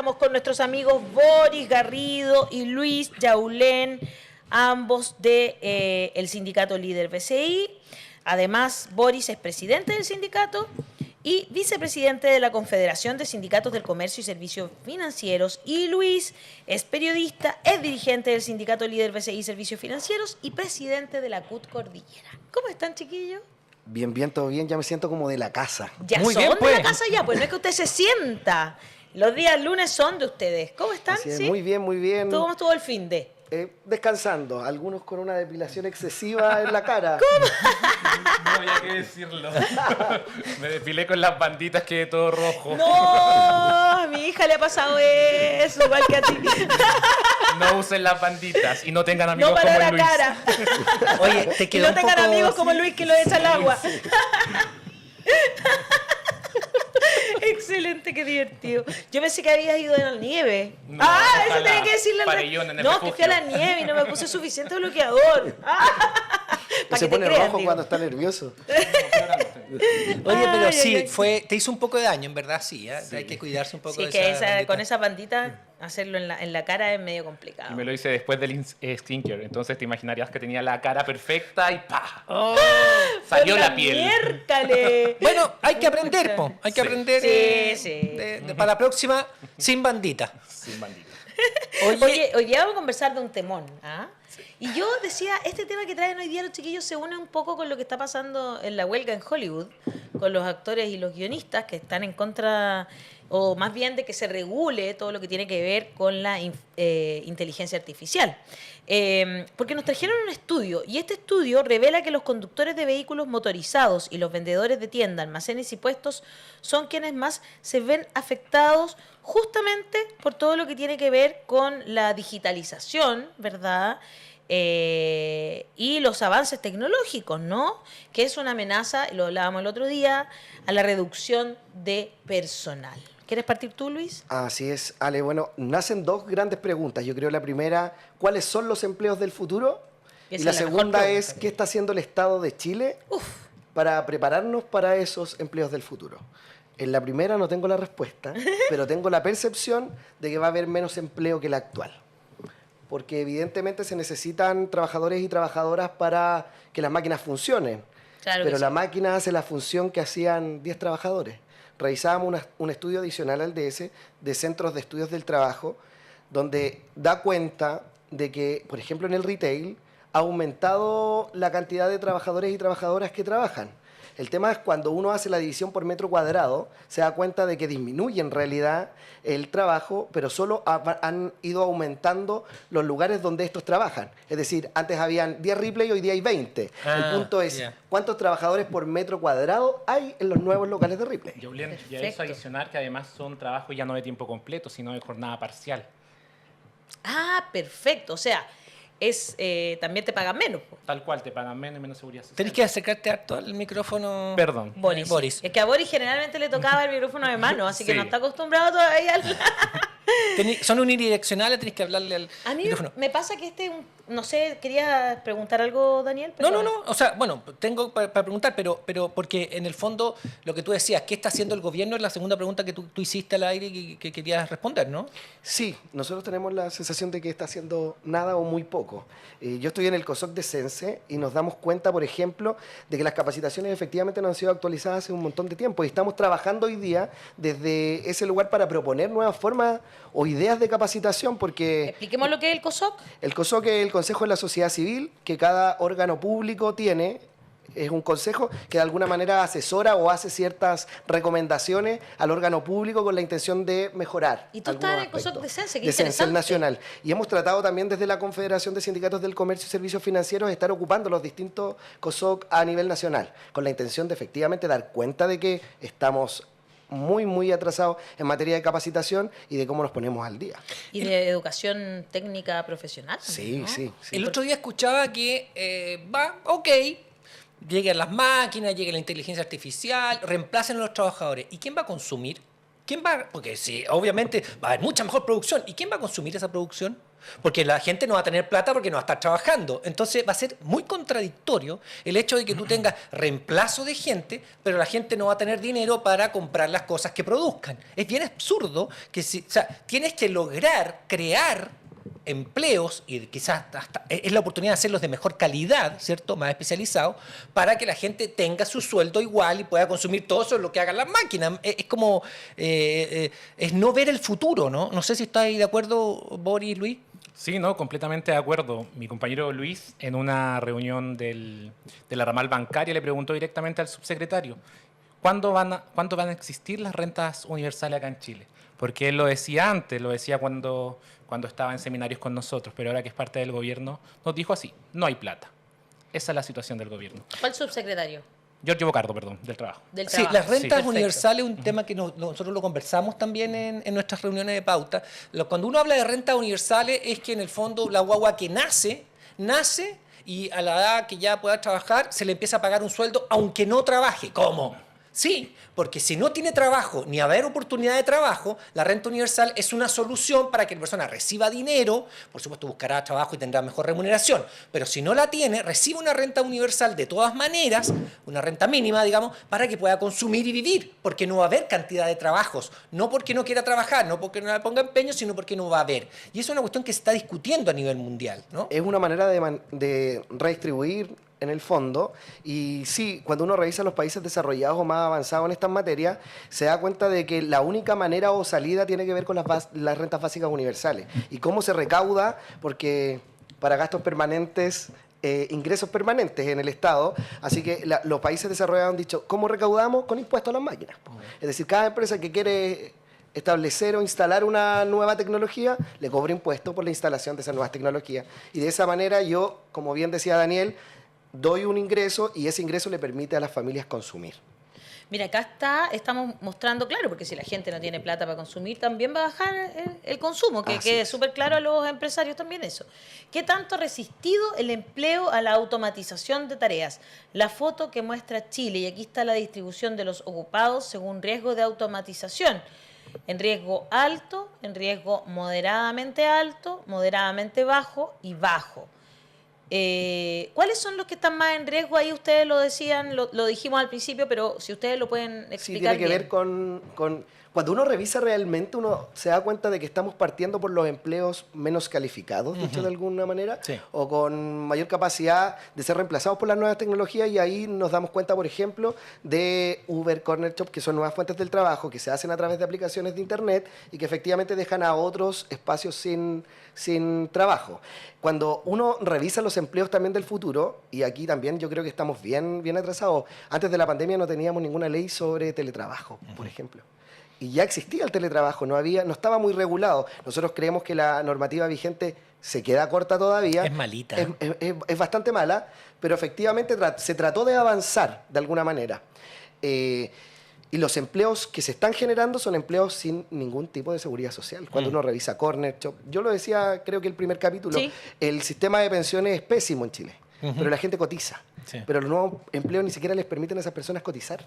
Estamos con nuestros amigos Boris Garrido y Luis Yaulén, ambos de el sindicato líder BCI. Además, Boris es presidente del sindicato y vicepresidente de la Confederación de Sindicatos del Comercio y Servicios Financieros. Y Luis es periodista, es dirigente del sindicato líder BCI Servicios Financieros y presidente de la CUT Cordillera. ¿Cómo están, chiquillos? Bien, bien, todo bien. Ya me siento como de la casa. Ya Muy son bien, pues. de la casa ya, pues no es que usted se sienta. Los días lunes son de ustedes. ¿Cómo están? Así es, ¿Sí? muy bien, muy bien. ¿Cómo estuvo el fin de? Descansando. Algunos con una depilación excesiva en la cara. No había que decirlo. Me depilé con las banditas, quedé todo rojo. No, a mi hija le ha pasado eso, igual que a ti. No usen las banditas y no tengan amigos No para como la Luis. cara. Oye, te Y quedó no un tengan poco... amigos como Luis que lo echa al agua. Excelente, qué divertido. Yo pensé que habías ido a la nieve. No, Eso ojalá. tenía que decirle al Parellón en el No, que fui a la refugio. nieve y no me puse suficiente bloqueador. Para Se que te pone crean, rojo digo. cuando está nervioso. Oye, pero Ay, sí, ay, ay. te hizo un poco de daño, en verdad, sí, ¿eh? Hay que cuidarse un poco Sí, de que esa bandita. con esas banditas hacerlo en la cara es medio complicado. Y me lo hice después del skincare. Entonces te imaginarías que tenía la cara perfecta y ¡pa! Oh. Salió Por la piel. Miércale. Bueno, hay que aprender, po. Hay que Sí. aprender Sí. para la próxima sin bandita. Sin bandita. Oye, hoy día vamos a conversar de un temón. ¿Ah? Y yo decía, este tema que traen hoy día los chiquillos se une un poco con lo que está pasando en la huelga en Hollywood, con los actores y los guionistas que están en contra, o más bien de que se regule todo lo que tiene que ver con la inteligencia artificial. Porque nos trajeron un estudio, y este estudio revela que los conductores de vehículos motorizados y los vendedores de tiendas, almacenes y puestos son quienes más se ven afectados justamente por todo lo que tiene que ver con la digitalización, ¿verdad? Y los avances tecnológicos, ¿no? Que es una amenaza, y lo hablábamos el otro día, a la reducción de personal. ¿Quieres partir tú, Luis? Así es, Ale. Bueno, nacen dos grandes preguntas. Yo creo la primera, ¿cuáles son los empleos del futuro? Esa Y la es la mejor segunda pregunta, es, creo. ¿qué está haciendo el Estado de Chile para prepararnos para esos empleos del futuro? En la primera no tengo la respuesta, pero tengo la percepción de que va a haber menos empleo que el actual. Porque evidentemente se necesitan trabajadores y trabajadoras para que las máquinas funcionen. Claro que Pero sí. la máquina hace la función que hacían 10 trabajadores. Revisábamos un estudio adicional al DS de Centros de Estudios del Trabajo, donde da cuenta de que, por ejemplo, en el retail ha aumentado la cantidad de trabajadores y trabajadoras que trabajan. El tema es cuando uno hace la división por metro cuadrado, se da cuenta de que disminuye en realidad el trabajo, pero solo han ido aumentando los lugares donde estos trabajan. Es decir, antes habían 10 Ripley, hoy día hay 20. El punto es, ya. ¿cuántos trabajadores por metro cuadrado hay en los nuevos locales de Ripley? Julián, y a Perfecto. eso adicionar que además son trabajos ya no de tiempo completo, sino de jornada parcial. Ah, perfecto. O sea, también te pagan menos. Po. Tal cual, te pagan menos y menos seguridad social. Tenés que acercarte harto al micrófono. Perdón. Boris. Boris. Es que a Boris generalmente le tocaba el micrófono de mano, así que Sí. no está acostumbrado todavía al... Son unidireccionales, tenés que hablarle al A mí micrófono. me pasa que no sé, querías preguntar algo, Daniel. No, Perdona. o sea, bueno, tengo para preguntar, pero porque en el fondo lo que tú decías, ¿qué está haciendo el gobierno? Es la segunda pregunta que tú hiciste al aire y que querías responder, ¿no? Sí, nosotros tenemos la sensación de que está haciendo nada o muy poco. Yo estoy en el COSOC de Sense y nos damos cuenta, por ejemplo, de que las capacitaciones efectivamente no han sido actualizadas hace un montón de tiempo y estamos trabajando hoy día desde ese lugar para proponer nuevas formas o ideas de capacitación, porque Expliquemos lo que es el COSOC. el COSOC es el Consejo de la Sociedad Civil que cada órgano público tiene. Es un consejo que de alguna manera asesora o hace ciertas recomendaciones al órgano público con la intención de mejorar. Y tú estás en el algunos COSOC de aspectos. Sense, qué De Sense, el interesante. nacional. Y hemos tratado también desde la Confederación de Sindicatos del Comercio y Servicios Financieros de estar ocupando los distintos COSOC a nivel nacional, con la intención de efectivamente dar cuenta de que estamos muy, muy atrasados en materia de capacitación y de cómo nos ponemos al día. Y de educación técnica profesional. Sí, ¿no? sí, sí. El otro día escuchaba que lleguen las máquinas, llegue la inteligencia artificial, reemplacen a los trabajadores. ¿Y quién va a consumir? Porque sí, obviamente va a haber mucha mejor producción. ¿Y quién va a consumir esa producción? Porque la gente no va a tener plata porque no va a estar trabajando. Entonces va a ser muy contradictorio el hecho de que tú tengas reemplazo de gente, pero la gente no va a tener dinero para comprar las cosas que produzcan. Es bien absurdo que o sea, tienes que lograr crear empleos, y quizás hasta es la oportunidad de hacerlos de mejor calidad, ¿cierto? Más especializados, para que la gente tenga su sueldo igual y pueda consumir todo eso lo que hagan las máquinas. Es como, es no ver el futuro, ¿no? No sé si estáis de acuerdo, Boris y Luis. Sí, no, completamente de acuerdo. Mi compañero Luis, en una reunión de la ramal bancaria, le preguntó directamente al subsecretario, ¿cuándo van a existir las rentas universales acá en Chile? Porque él lo decía antes, lo decía cuando estaba en seminarios con nosotros, pero ahora que es parte del gobierno, nos dijo así, no hay plata. Esa es la situación del gobierno. ¿Cuál subsecretario? Giorgio Bocardo, perdón, del trabajo. Del Sí, trabajo. las rentas Perfecto. universales es un tema que nosotros lo conversamos también en nuestras reuniones de pauta. Cuando uno habla de rentas universales es que en el fondo la guagua que nace y a la edad que ya pueda trabajar se le empieza a pagar un sueldo aunque no trabaje. ¿Cómo? Sí, porque si no tiene trabajo ni haber oportunidad de trabajo, la renta universal es una solución para que la persona reciba dinero, por supuesto buscará trabajo y tendrá mejor remuneración, pero si no la tiene, recibe una renta universal de todas maneras, una renta mínima, digamos, para que pueda consumir y vivir, porque no va a haber cantidad de trabajos, no porque no quiera trabajar, no porque no le ponga empeño, sino porque no va a haber. Y eso es una cuestión que se está discutiendo a nivel mundial, ¿no? Es una manera de redistribuir en el fondo, y sí, cuando uno revisa los países desarrollados o más avanzados en estas materias, se da cuenta de que la única manera o salida tiene que ver con las rentas básicas universales. ¿Y cómo se recauda? Porque para gastos permanentes, ingresos permanentes en el Estado, así que los países desarrollados han dicho, ¿cómo recaudamos? Con impuestos a las máquinas. Es decir, cada empresa que quiere establecer o instalar una nueva tecnología, le cobra impuestos por la instalación de esas nuevas tecnologías. Y de esa manera yo, como bien decía Daniel, doy un ingreso y ese ingreso le permite a las familias consumir. Mira, acá estamos mostrando, claro, porque si la gente no tiene plata para consumir, también va a bajar el consumo, que Así quede es. súper claro a los empresarios también eso. ¿Qué tanto ha resistido el empleo a la automatización de tareas? La foto que muestra Chile, y aquí está la distribución de los ocupados según riesgo de automatización. En riesgo alto, en riesgo moderadamente alto, moderadamente bajo y bajo. ¿Cuáles son los que están más en riesgo? Ahí ustedes lo decían, lo dijimos al principio, pero si ustedes lo pueden explicar Sí, tiene que bien. ver con... Cuando uno revisa realmente, uno se da cuenta de que estamos partiendo por los empleos menos calificados, dicho de alguna manera, Sí. o con mayor capacidad de ser reemplazados por las nuevas tecnologías, y ahí nos damos cuenta, por ejemplo, de Uber, Corner Shop, que son nuevas fuentes del trabajo, que se hacen a través de aplicaciones de Internet y que efectivamente dejan a otros espacios sin trabajo. Cuando uno revisa los empleos también del futuro, y aquí también yo creo que estamos bien atrasados, antes de la pandemia no teníamos ninguna ley sobre teletrabajo, por ejemplo. Y ya existía el teletrabajo, no estaba muy regulado. Nosotros creemos que la normativa vigente se queda corta todavía. Es malita. Es bastante mala, pero efectivamente se trató de avanzar de alguna manera. Y los empleos que se están generando son empleos sin ningún tipo de seguridad social. Cuando uno revisa Corner Shop, yo lo decía, creo que el primer capítulo, Sí. el sistema de pensiones es pésimo en Chile, pero la gente cotiza. Sí. Pero los nuevos empleos ni siquiera les permiten a esas personas cotizar.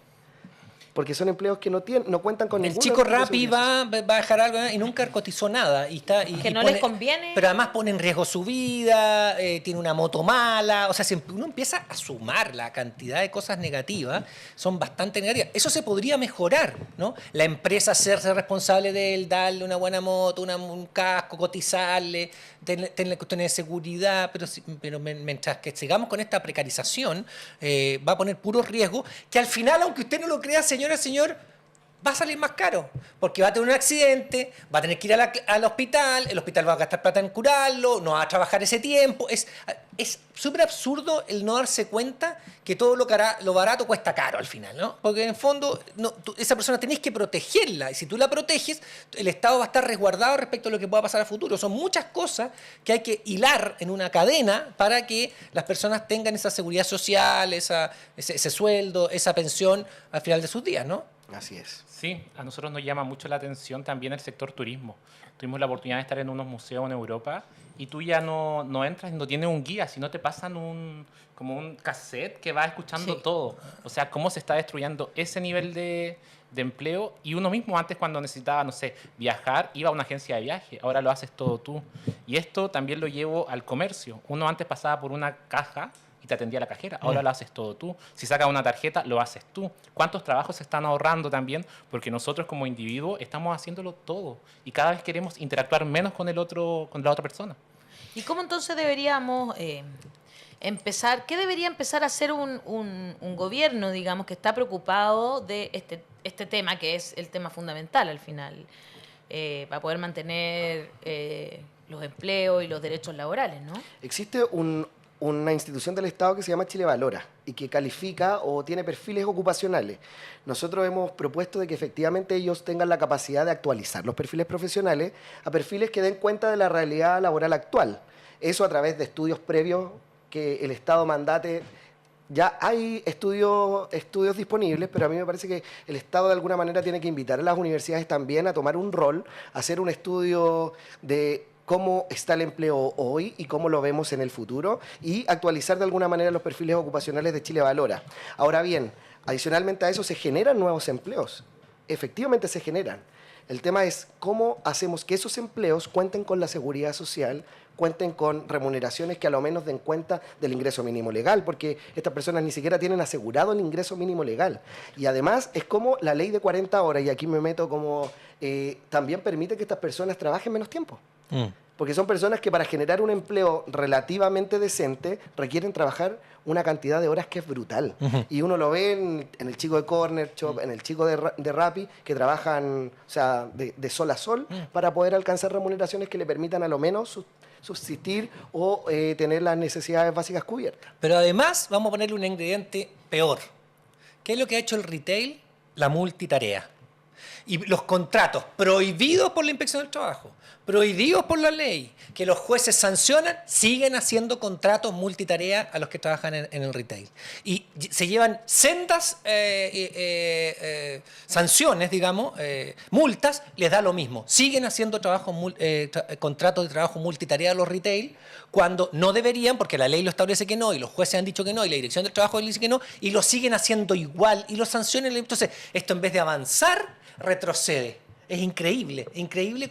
Porque son empleos que no cuentan con El ningún chico Rappi va a dejar algo y nunca cotizó nada. Que no les conviene. Pero además pone en riesgo su vida, tiene una moto mala. O sea, si uno empieza a sumar la cantidad de cosas negativas, son bastante negativas. Eso se podría mejorar, ¿no? La empresa hacerse responsable de él, darle una buena moto, un casco, cotizarle, tenerle cuestiones de seguridad. Pero mientras que sigamos con esta precarización, va a poner puros riesgos que al final, aunque usted no lo crea, señora, señor, va a salir más caro, porque va a tener un accidente, va a tener que ir al hospital, el hospital va a gastar plata en curarlo, no va a trabajar ese tiempo. Es súper absurdo el no darse cuenta que todo lo barato cuesta caro al final, ¿no? Porque en el fondo esa persona tenés que protegerla, y si tú la proteges, el Estado va a estar resguardado respecto a lo que pueda pasar a futuro. Son muchas cosas que hay que hilar en una cadena para que las personas tengan esa seguridad social, ese sueldo, esa pensión al final de sus días, ¿no? Así es. Sí, a nosotros nos llama mucho la atención también el sector turismo. Tuvimos la oportunidad de estar en unos museos en Europa y tú ya no entras y no tienes un guía, sino te pasan como un cassette que va escuchando Sí. todo. O sea, cómo se está destruyendo ese nivel de empleo. Y uno mismo antes, cuando necesitaba, no sé, viajar, iba a una agencia de viaje. Ahora lo haces todo tú. Y esto también lo llevo al comercio. Uno antes pasaba por una caja y te atendía la cajera. Ahora lo haces todo tú. Si sacas una tarjeta, lo haces tú. ¿Cuántos trabajos se están ahorrando también? Porque nosotros como individuos estamos haciéndolo todo. Y cada vez queremos interactuar menos con la otra persona. ¿Y cómo entonces deberíamos empezar? ¿Qué debería empezar a hacer un gobierno, digamos, que está preocupado de este tema, que es el tema fundamental al final, para poder mantener los empleos y los derechos laborales, ¿no? Existe una institución del Estado que se llama Chile Valora y que califica o tiene perfiles ocupacionales. Nosotros hemos propuesto de que efectivamente ellos tengan la capacidad de actualizar los perfiles profesionales a perfiles que den cuenta de la realidad laboral actual. Eso a través de estudios previos que el Estado mandate. Ya hay estudios disponibles, pero a mí me parece que el Estado de alguna manera tiene que invitar a las universidades también a tomar un rol, a hacer un estudio de cómo está el empleo hoy y cómo lo vemos en el futuro y actualizar de alguna manera los perfiles ocupacionales de Chile Valora. Ahora bien, adicionalmente a eso se generan nuevos empleos. Efectivamente se generan. El tema es cómo hacemos que esos empleos cuenten con la seguridad social, cuenten con remuneraciones que a lo menos den cuenta del ingreso mínimo legal, porque estas personas ni siquiera tienen asegurado el ingreso mínimo legal. Y además es como la ley de 40 horas, y aquí me meto como también permite que estas personas trabajen menos tiempo. Porque son personas que para generar un empleo relativamente decente requieren trabajar una cantidad de horas que es brutal. Y uno lo ve en el chico de Corner Shop, en el chico de Rappi, que trabajan, o sea, de sol a sol para poder alcanzar remuneraciones que le permitan a lo menos subsistir o tener las necesidades básicas cubiertas. Pero además vamos a ponerle un ingrediente peor. ¿Qué es lo que ha hecho el retail? La multitarea. Y los contratos prohibidos por la Inspección del Trabajo, prohibidos por la ley, que los jueces sancionan, siguen haciendo contratos multitarea a los que trabajan en el retail. Y se llevan sendas sanciones, digamos, multas, les da lo mismo. Siguen haciendo contratos de trabajo multitarea a los retail cuando no deberían, porque la ley lo establece que no, y los jueces han dicho que no, y la Dirección del Trabajo dice que no, y lo siguen haciendo igual, y los sancionan. Entonces, esto en vez de avanzar, retrocede. Es increíble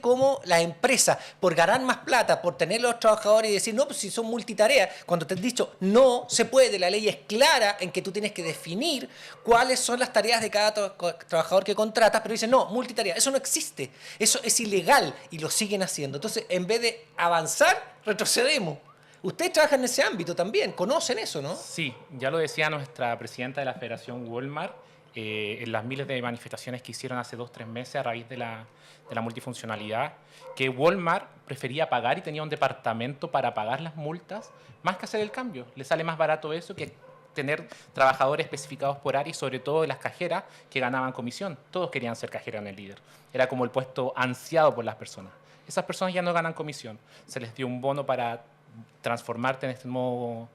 cómo las empresas, por ganar más plata, por tener a los trabajadores y decir, no, pues si son multitareas, cuando te han dicho, no se puede, la ley es clara en que tú tienes que definir cuáles son las tareas de cada trabajador que contratas, pero dicen, no, multitarea, eso no existe, eso es ilegal, y lo siguen haciendo. Entonces, en vez de avanzar, retrocedemos. Ustedes trabajan en ese ámbito también, conocen eso, ¿no? Sí, ya lo decía nuestra presidenta de la Federación Walmart, en las miles de manifestaciones que hicieron hace 2 o 3 meses a raíz de la multifuncionalidad, que Walmart prefería pagar y tenía un departamento para pagar las multas más que hacer el cambio. Le sale más barato eso que tener trabajadores especificados por área y sobre todo de las cajeras que ganaban comisión. Todos querían ser cajeras en el líder. Era como el puesto ansiado por las personas. Esas personas ya no ganan comisión. Se les dio un bono para transformarte en este nuevo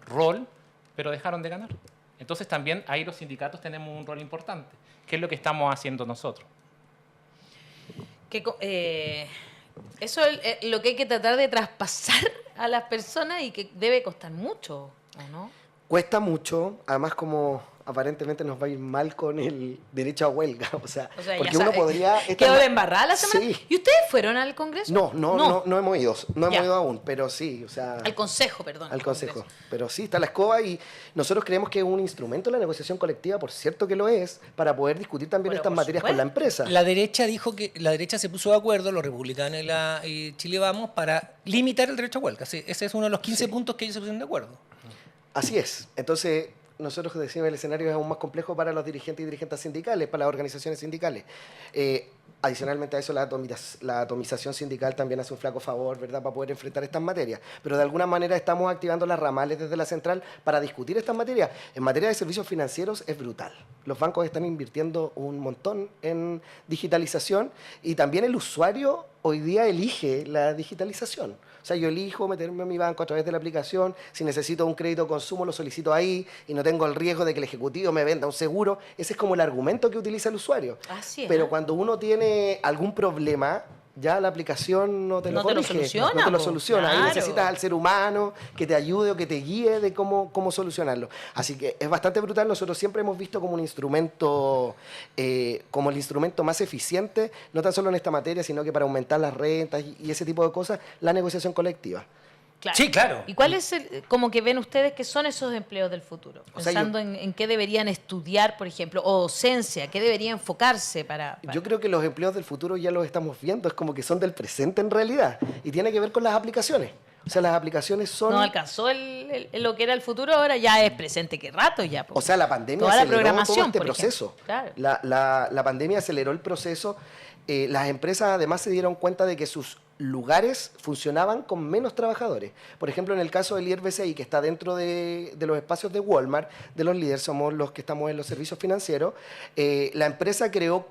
rol, pero dejaron de ganar. Entonces también ahí los sindicatos tenemos un rol importante. ¿Qué es lo que estamos haciendo nosotros? Eso es lo que hay que tratar de traspasar a las personas y que debe costar mucho, ¿o no? Cuesta mucho, además como aparentemente nos va a ir mal con el derecho a huelga, o sea porque ya uno sabe, podría... quedó embarrada la semana. Sí. ¿Y ustedes fueron al Congreso? No hemos ido, no hemos Ya. ido aún, pero sí, o sea... Al Consejo, perdón. Al Consejo. Pero sí, está la escoba y nosotros creemos que es un instrumento de la negociación colectiva, por cierto que lo es, para poder discutir también Bueno, estas por materias con la empresa. La derecha dijo que la derecha se puso de acuerdo, los republicanos y Chile Vamos, para limitar el derecho a huelga. Sí, ese es uno de los 15 puntos que ellos se pusieron de acuerdo. Así es. Entonces, nosotros decimos el escenario es aún más complejo para los dirigentes y dirigentes sindicales, para las organizaciones sindicales. Adicionalmente a eso, la atomización sindical también hace un flaco favor, ¿verdad?, para poder enfrentar estas materias. Pero de alguna manera estamos activando las ramales desde la central para discutir estas materias. En materia de servicios financieros es brutal. Los bancos están invirtiendo un montón en digitalización y también el usuario hoy día elige la digitalización. O sea, yo elijo meterme a mi banco a través de la aplicación. Si necesito un crédito de consumo, lo solicito ahí y no tengo el riesgo de que el ejecutivo me venda un seguro. Ese es como el argumento que utiliza el usuario. Así es. Pero cuando uno tiene algún problema, ya la aplicación no te lo corrige, soluciona, no te lo po. soluciona. Ahí Claro. necesitas al ser humano que te ayude o que te guíe de cómo solucionarlo. Así que es bastante brutal. Nosotros siempre hemos visto como un instrumento, como el instrumento más eficiente, no tan solo en esta materia, sino que para aumentar las rentas y ese tipo de cosas, la negociación colectiva. Claro. Sí, claro. ¿Y cuál es como que ven ustedes que son esos empleos del futuro? O sea, Pensando en qué deberían estudiar, por ejemplo, o docencia, qué debería enfocarse para... Yo creo que los empleos del futuro ya los estamos viendo, es como que son del presente en realidad, y tiene que ver con las aplicaciones. O sea, las aplicaciones son... No alcanzó lo que era el futuro, ahora ya es presente, qué rato ya. po. O sea, la pandemia Toda la aceleró programación, todo este por proceso. ejemplo. Claro. La pandemia aceleró el proceso. Las empresas además se dieron cuenta de que sus lugares funcionaban con menos trabajadores. Por ejemplo, en el caso del IRBCI, que está dentro de los espacios de Walmart, de los líderes, somos los que estamos en los servicios financieros, la empresa creó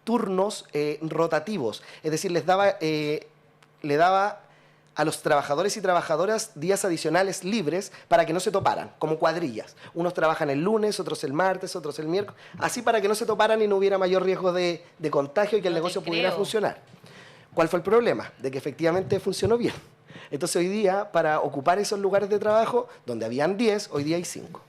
turnos rotativos. Es decir, le daba a los trabajadores y trabajadoras días adicionales libres para que no se toparan, como cuadrillas. Unos trabajan el lunes, otros el martes, otros el miércoles, así para que no se toparan y no hubiera mayor riesgo de contagio y que el No te negocio pudiera creo. funcionar. ¿Cuál fue el problema? De que efectivamente funcionó bien. Entonces hoy día, para ocupar esos lugares de trabajo, donde habían 10, hoy día hay 5.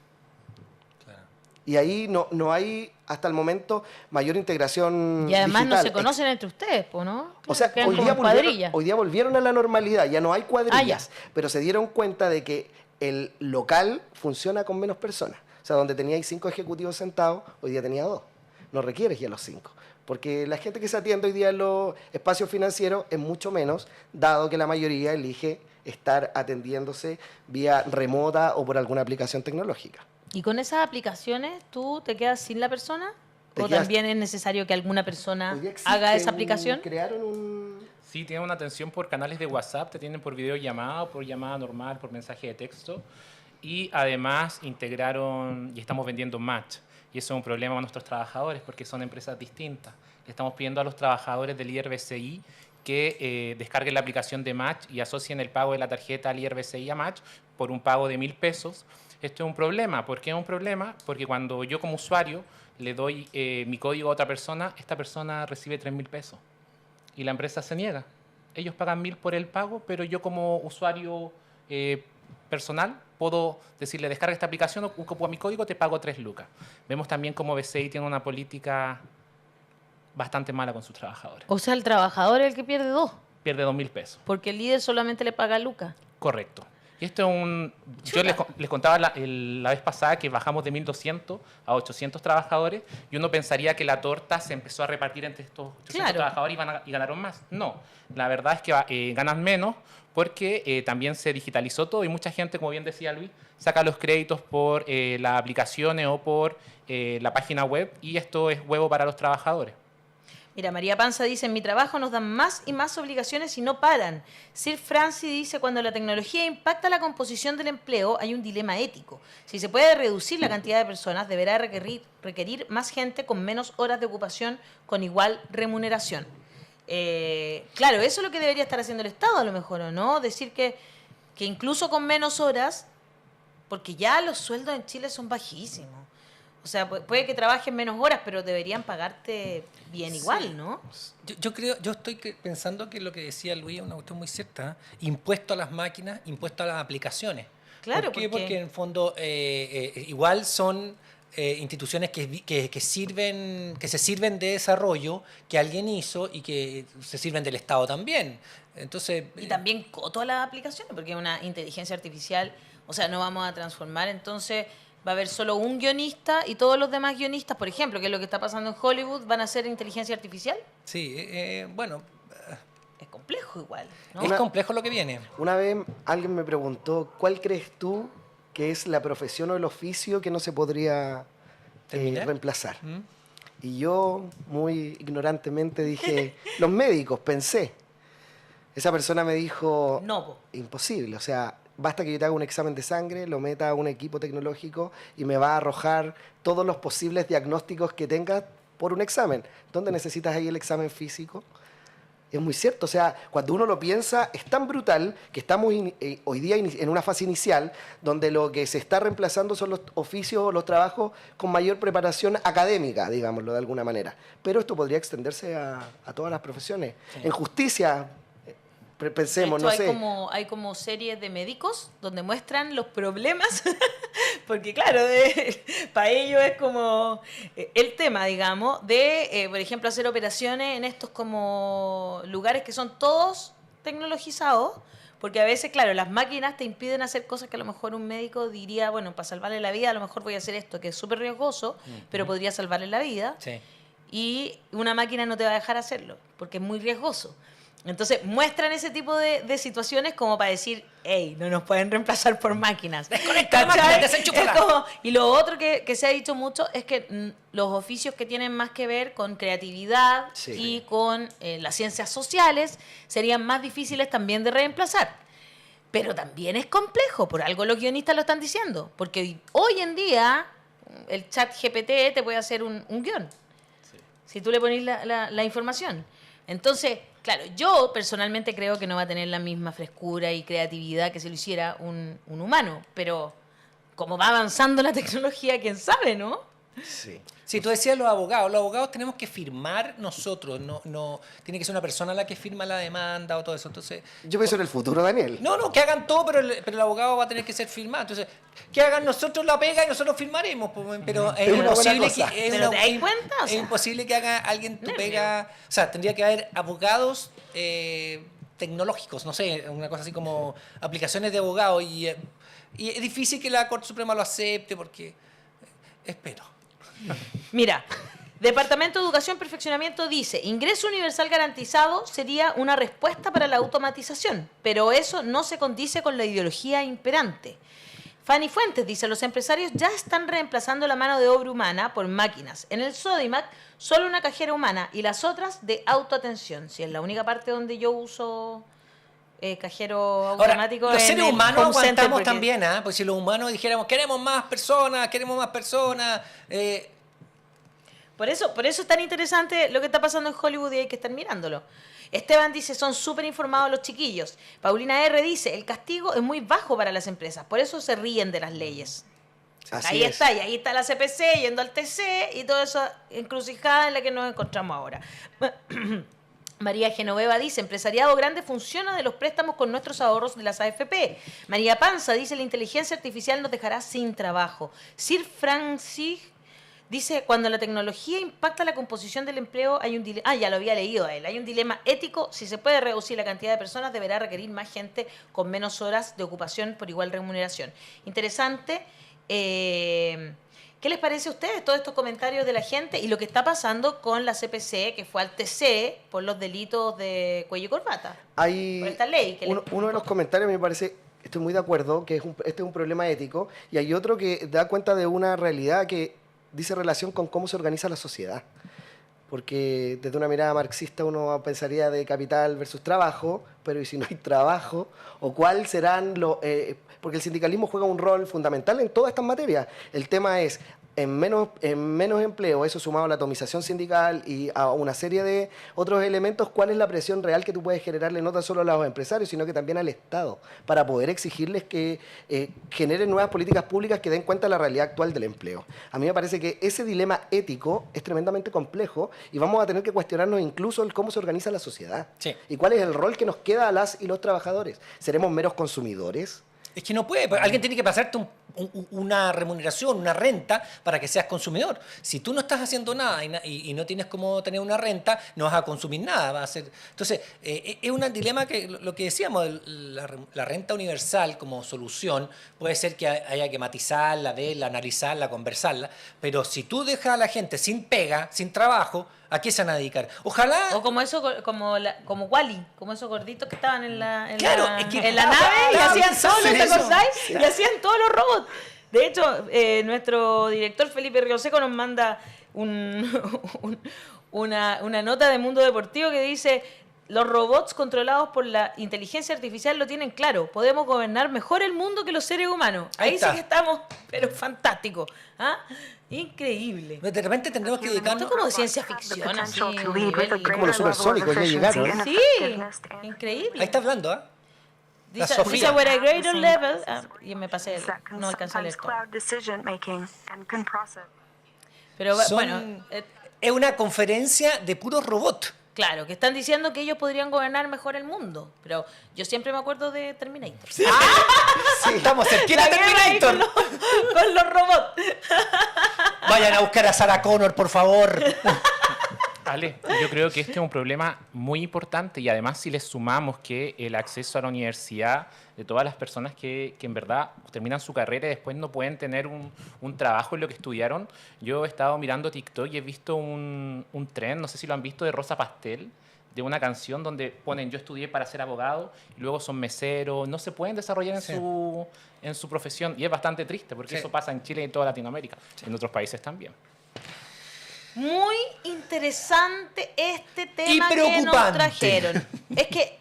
Y ahí no hay, hasta el momento, mayor integración Y además no digital. se conocen entre ustedes, po, ¿no? O sea, Quedan hoy como día, en cuadrilla. hoy día volvieron a la normalidad, ya no hay cuadrillas, pero se dieron cuenta de que el local funciona con menos personas. O sea, donde teníais 5 ejecutivos sentados, hoy día tenía 2. No requieres ya los 5. Porque la gente que se atiende hoy día en los espacios financieros es mucho menos, dado que la mayoría elige estar atendiéndose vía remota o por alguna aplicación tecnológica. ¿Y con esas aplicaciones tú te quedas sin la persona? Te ¿O quedas- también es necesario que alguna persona Hoy día existe haga esa aplicación? Crearon un... Sí, tienen una atención por canales de WhatsApp, te tienen por videollamada, por llamada normal, por mensaje de texto. Y además integraron y estamos vendiendo Match. Y eso es un problema para nuestros trabajadores porque son empresas distintas. Le estamos pidiendo a los trabajadores del IRBCI que descarguen la aplicación de Match y asocien el pago de la tarjeta al IRBCI a Match por un pago de 1.000 pesos. Esto es un problema. ¿Por qué es un problema? Porque cuando yo como usuario le doy mi código a otra persona, esta persona recibe 3.000 pesos. Y la empresa se niega. Ellos pagan 1.000 por el pago, pero yo como usuario personal puedo decirle, descarga esta aplicación, ocupo mi código, te pago 3 lucas. Vemos también cómo BCI tiene una política bastante mala con sus trabajadores. O sea, el trabajador es el que pierde 2, Pierde 2.000 pesos. porque el líder solamente le paga a Lucas. Correcto. Y esto es un... Yo les contaba la vez pasada que bajamos de 1.200 a 800 trabajadores y uno pensaría que la torta se empezó a repartir entre estos 800 Claro. trabajadores y ganaron más. No, la verdad es que ganan menos porque también se digitalizó todo y mucha gente, como bien decía Luis, saca los créditos por las aplicaciones o por la página web y esto es huevo para los trabajadores. Mira, María Panza dice, en mi trabajo nos dan más y más obligaciones y no paran. Sir Francis dice, cuando la tecnología impacta la composición del empleo, hay un dilema ético. Si se puede reducir la cantidad de personas, deberá requerir más gente con menos horas de ocupación con igual remuneración. Claro, eso es lo que debería estar haciendo el Estado a lo mejor, ¿o no? Decir que incluso con menos horas, porque ya los sueldos en Chile son bajísimos. O sea, puede que trabajen menos horas, pero deberían pagarte bien igual, ¿no? Yo estoy pensando que lo que decía Luis es una cuestión muy cierta. Impuesto a las máquinas, impuesto a las aplicaciones. Claro, ¿Por qué? porque- Porque en el fondo igual son instituciones que se sirven de desarrollo que alguien hizo y que se sirven del Estado también. Entonces, Y también coto a las aplicaciones, porque es una inteligencia artificial, o sea, no vamos a transformar, entonces va a haber solo un guionista y todos los demás guionistas, por ejemplo, que es lo que está pasando en Hollywood, van a ser inteligencia artificial. sí, bueno, Es complejo igual, ¿no? es complejo lo que viene. Una vez alguien me preguntó, ¿cuál crees tú que es la profesión o el oficio que no se podría ¿Terminar? reemplazar? ¿Mm? Y yo, muy ignorantemente, dije, los médicos, pensé. Esa persona me dijo, No, po. imposible, o sea, basta que yo te haga un examen de sangre, lo meta a un equipo tecnológico y me va a arrojar todos los posibles diagnósticos que tengas por un examen. ¿Dónde necesitas ahí el examen físico? Es muy cierto, o sea, cuando uno lo piensa, es tan brutal que estamos hoy día en una fase inicial donde lo que se está reemplazando son los oficios, los trabajos con mayor preparación académica, digámoslo de alguna manera. Pero esto podría extenderse a todas las profesiones. Sí. En justicia, pensemos, De hecho, no sé. hay como series de médicos donde muestran los problemas, porque claro, para ellos es como el tema, digamos, de, por ejemplo, hacer operaciones en estos como lugares que son todos tecnologizados, porque a veces, claro, las máquinas te impiden hacer cosas que a lo mejor un médico diría, bueno, para salvarle la vida a lo mejor voy a hacer esto, que es súper riesgoso, pero podría salvarle la vida, Sí. y una máquina no te va a dejar hacerlo, porque es muy riesgoso. Entonces muestran ese tipo de situaciones como para decir, hey, no nos pueden reemplazar por máquinas. Desconecta la máquina, ¿Cachai? desenchúfala. Es como- y lo otro que se ha dicho mucho es que los oficios que tienen más que ver con creatividad Sí. y con las ciencias sociales serían más difíciles también de reemplazar. Pero también es complejo, por algo los guionistas lo están diciendo. Porque hoy en día el chat GPT te puede hacer un guión. Si tú le pones la información. Entonces, claro, yo personalmente creo que no va a tener la misma frescura y creatividad que si lo hiciera un humano, pero como va avanzando la tecnología, quién sabe, ¿no? Sí. Sí, tú decías los abogados tenemos que firmar nosotros, no tiene que ser una persona la que firma la demanda o todo eso. Entonces, Yo pienso en el futuro, Daniel. no, que hagan todo, pero el abogado va a tener que ser firmado. Entonces, que hagan nosotros la pega y nosotros firmaremos. Pues, pero es Es una imposible buena que... cosa. ¿Pero te das cuenta? O Es sea, imposible que haga alguien tu nervio. pega... O sea, tendría que haber abogados tecnológicos, no sé, una cosa así como aplicaciones de abogado. Y es difícil que la Corte Suprema lo acepte porque... espero. Mira, Departamento de Educación y Perfeccionamiento dice, ingreso universal garantizado sería una respuesta para la automatización, pero eso no se condice con la ideología imperante. Fanny Fuentes dice, los empresarios ya están reemplazando la mano de obra humana por máquinas. En el Sodimac, solo una cajera humana y las otras de autoatención. Si es la única parte donde yo uso cajero Ahora, automático. los en seres el humanos home center, aguantamos porque- también, ¿ah? Pues si los humanos dijéramos, queremos más personas, Por eso es tan interesante lo que está pasando en Hollywood y hay que estar mirándolo. Esteban dice, son súper informados los chiquillos. Paulina R. dice, el castigo es muy bajo para las empresas, por eso se ríen de las leyes. Así Ahí es. está, y ahí está la CPC yendo al TC y toda esa encrucijada en la que nos encontramos ahora. María Genoveva dice, empresariado grande funciona de los préstamos con nuestros ahorros de las AFP. María Panza dice, la inteligencia artificial nos dejará sin trabajo. Sir Francis dice, cuando la tecnología impacta la composición del empleo, hay un dilema... Ah, ya lo había leído a él. Hay un dilema ético. Si se puede reducir la cantidad de personas, deberá requerir más gente con menos horas de ocupación por igual remuneración. Interesante. ¿Qué les parece a ustedes todos estos comentarios de la gente y lo que está pasando con la CPC, que fue al TC por los delitos de cuello y corbata? Hay Por esta ley. Que uno de los comentarios me parece, estoy muy de acuerdo, que este es un problema ético, y hay otro que da cuenta de una realidad que dice relación con cómo se organiza la sociedad. Porque desde una mirada marxista uno pensaría de capital versus trabajo, pero ¿y si no hay trabajo? ¿O cuál serán los...? Porque el sindicalismo juega un rol fundamental en todas estas materias. El tema es, en menos empleo, eso sumado a la atomización sindical y a una serie de otros elementos, ¿cuál es la presión real que tú puedes generarle no tan solo a los empresarios, sino que también al Estado, para poder exigirles que generen nuevas políticas públicas que den cuenta de la realidad actual del empleo? A mí me parece que ese dilema ético es tremendamente complejo y vamos a tener que cuestionarnos incluso el cómo se organiza la sociedad. Sí. Y cuál es el rol que nos queda a las y los trabajadores. ¿Seremos meros consumidores? Es que no puede, alguien tiene que pasarte una remuneración, una renta para que seas consumidor. Si tú no estás haciendo nada y no tienes cómo tener una renta, no vas a consumir nada. Va a ser... Entonces, es un dilema que lo que decíamos, la renta universal como solución, puede ser que haya que matizarla, verla, analizarla, conversarla, pero si tú dejas a la gente sin pega, sin trabajo, ¿a qué se van a dedicar? Ojalá... O como eso, como Wally, como esos gorditos que estaban en la Claro, es que- en la nave y estaba hacían todo, pensando en ¿te eso. acordáis? Y hacían todos los robots. De hecho, nuestro director Felipe Rioseco nos manda una nota de Mundo Deportivo que dice, los robots controlados por la inteligencia artificial lo tienen claro. Podemos gobernar mejor el mundo que los seres humanos. Ahí Ahí está. sí que estamos, pero fantástico. ¿Ah? Increíble. De repente tendremos que dedicarnos... Esto es como de ciencia ficción, así. como los supersónicos, ya llegaron. Sí, increíble. Ahí está hablando, ¿ah? La Dice, Sofía. we're at a greater level. Y me pasé, no alcancé a leer todo. Pero Son- bueno, Es una conferencia de puros robots. claro, que están diciendo que ellos podrían gobernar mejor el mundo. Pero yo siempre me acuerdo de Terminator. Sí, estamos cerquita de La guerra ahí Terminator. con los robots. Vayan a buscar a Sarah Connor, por favor. Ale, yo creo que este es un problema muy importante y además si les sumamos que el acceso a la universidad de todas las personas que en verdad terminan su carrera y después no pueden tener un trabajo en lo que estudiaron. Yo he estado mirando TikTok y he visto un trend, no sé si lo han visto, de Rosa Pastel, de una canción donde ponen yo estudié para ser abogado y luego son meseros, no se pueden desarrollar en, Sí. en su profesión y es bastante triste porque Sí. eso pasa en Chile y en toda Latinoamérica, en otros países también. Muy interesante este Y tema que nos preocupante. trajeron. Es que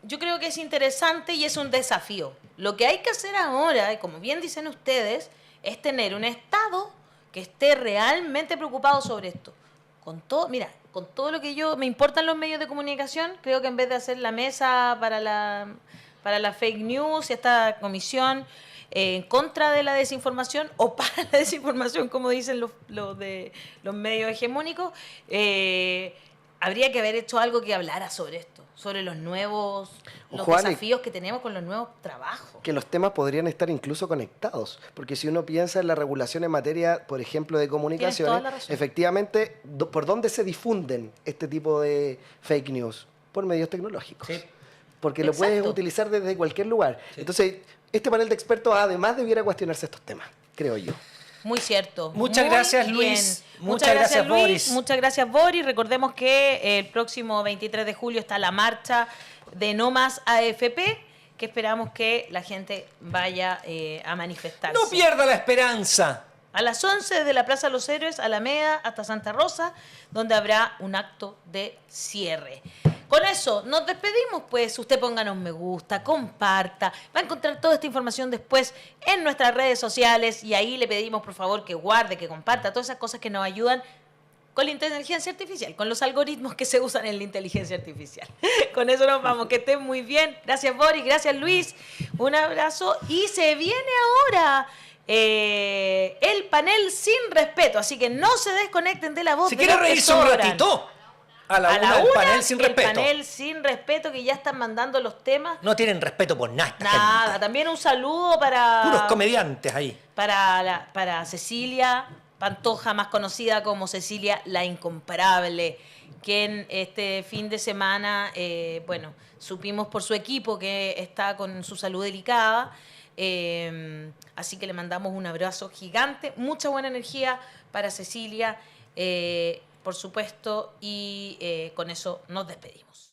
yo creo que es interesante y es un desafío. Lo que hay que hacer ahora, y como bien dicen ustedes, es tener un Estado que esté realmente preocupado sobre esto. Con todo, mira, con todo lo que me importan los medios de comunicación, creo que en vez de hacer la mesa para la fake news y esta comisión en contra de la desinformación o para la desinformación, como dicen los medios hegemónicos, habría que haber hecho algo que hablara sobre esto, sobre los Juan, desafíos que tenemos con los nuevos trabajos. Que los temas podrían estar incluso conectados, porque si uno piensa en la regulación en materia, por ejemplo, de toda comunicaciones, la razón. efectivamente, ¿por dónde se difunden este tipo de fake news? Por medios tecnológicos. Sí. Porque lo puedes Exacto. utilizar desde cualquier lugar. Sí. Entonces, este panel de expertos además debiera cuestionarse estos temas, creo yo. Muy cierto. Muchas Muy gracias, bien. Luis. Muchas Muchas gracias, Luis. Boris. Muchas gracias, Boris. Recordemos que el próximo 23 de julio está la marcha de No Más AFP, que esperamos que la gente vaya a manifestarse. No pierda la esperanza. A las 11 de la Plaza de los Héroes, Alameda, hasta Santa Rosa, donde habrá un acto de cierre. Con eso nos despedimos, pues usted pónganos me gusta, comparta, va a encontrar toda esta información después en nuestras redes sociales y ahí le pedimos por favor que guarde, que comparta todas esas cosas que nos ayudan con la inteligencia artificial, con los algoritmos que se usan en la inteligencia artificial. Con eso nos vamos, que estén muy bien. Gracias Boris, gracias Luis, un abrazo y se viene ahora el panel sin respeto, así que no se desconecten de la voz. Si de quiere los que reírse un sobran. ratito, a la A una la del una, panel sin respeto. El panel sin respeto que ya están mandando los temas. No tienen respeto por nada. esta Nada, gente. también un saludo para Puros comediantes ahí. para Cecilia Pantoja, más conocida como Cecilia la Incomparable, quien este fin de semana, bueno, supimos por su equipo que está con su salud delicada, así que le mandamos un abrazo gigante, mucha buena energía para Cecilia, por supuesto, y con eso nos despedimos.